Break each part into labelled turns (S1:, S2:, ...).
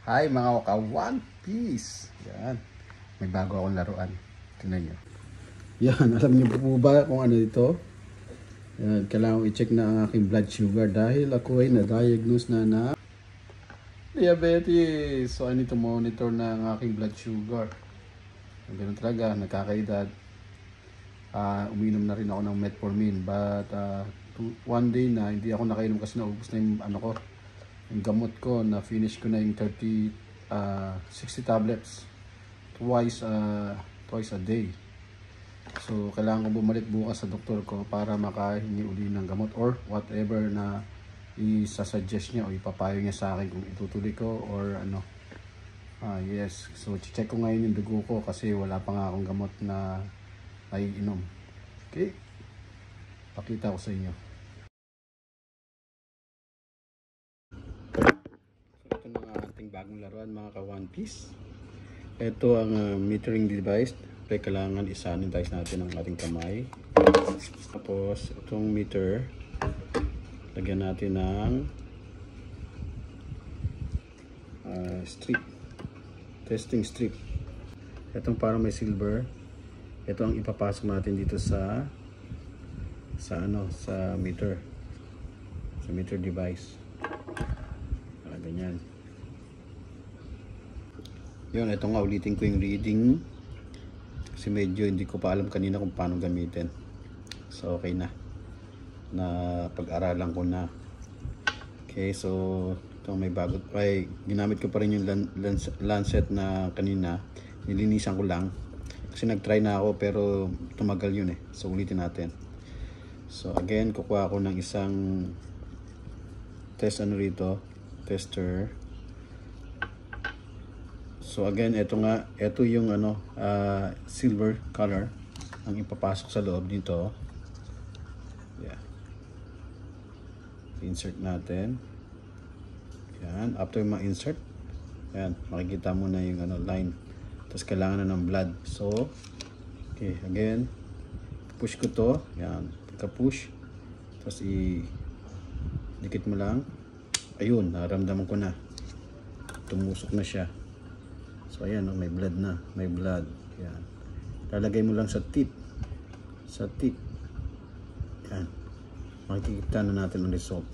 S1: Hi mga ka One Piece. Yan. May bago akong laruan. Tingnan nyo. Yan. Alam niyo po ba kung ano ito? Yan. Kailangan i-check na ang aking blood sugar dahil ako ay na-diagnose na diabetes. So I need to monitor na ang aking blood sugar. Ganun talaga. Nagkakaedad. Uminom na rin ako ng metformin. But one day na hindi ako nakainom kasi naubos na yung ano ko. Yung gamot ko, na finish ko na yung 60 tablets twice a day. So kailangan ko bumalik bukas sa doktor ko para makahingi uli ng gamot or whatever na isa-suggest niya o ipapayo niya sa akin kung itutuloy ko or ano. Yes, so check ko ngayon yung dugo ko kasi wala pa nga akong gamot na naiinom. Okay, pakita ko sa inyo. Bagong laruan mga ka One Piece. Ito ang metering device. Kaya kailangan isanitize natin ang ating kamay. Tapos itong meter, lagyan natin ng strip, testing strip. Itong parang may silver. Ito ang ipapasok natin dito sa meter, sa meter device. Ganyan. Yun, ito nga, ulitin ko yung reading kasi medyo hindi ko pa alam kanina kung paano gamitin. So okay na pag-aralan ko na. Okay, so ito may bago ay ginamit ko pa rin yung lancet na kanina, nilinisan ko lang kasi nag-try na ako pero tumagal yun so ulitin natin. So again, kukuha ako ng isang tester. So again, ito yung silver color ang ipapasok sa loob dito. Yeah. Insert natin. Yan, after ma-insert, yan, makikita mo na yung line. Tapos kailangan na ng blood. So, okay, again, push ko to. Yan, pagka-push, tapos dikit mo lang. Ayun, naramdaman ko na. Tumusok na siya. So ayan, may blood na, may blood. Yan. Lalagay mo lang sa tip. Yan. Makikita na natin ang result.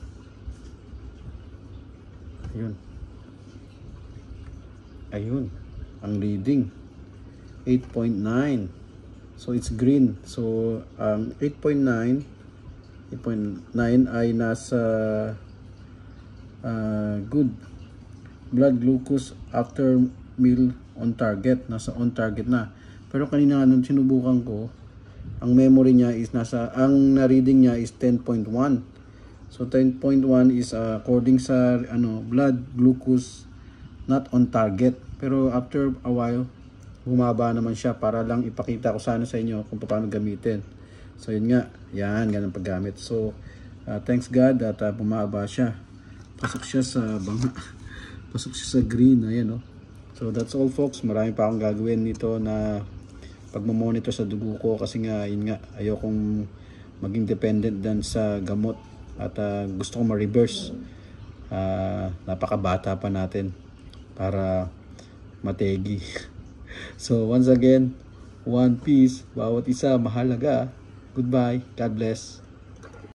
S1: Ayun. Ang reading 8.9. So it's green. So 8.9 ay nasa good blood glucose after meal on target, nasa on target na. Pero kanina nga nung sinubukan ko, ang memory niya is ang na-reading niya is 10.1. So 10.1 is according sa blood glucose not on target. Pero after a while, bumaba naman siya para lang ipakita ko sana sa inyo kung paano gamitin. So yun nga, yan, ganun paggamit. So thanks God at bumaba siya. Pasok siya sa banga. Pasok siya sa green, ayan So that's all folks, marami pa akong gagawin nito na pagmamonitor sa dugo ko kasi nga, yun nga, ayokong maging dependent dan sa gamot at gusto kong ma-reverse. Napakabata pa natin para mategi. So once again, One Piece, bawat isa mahalaga. Goodbye, God bless.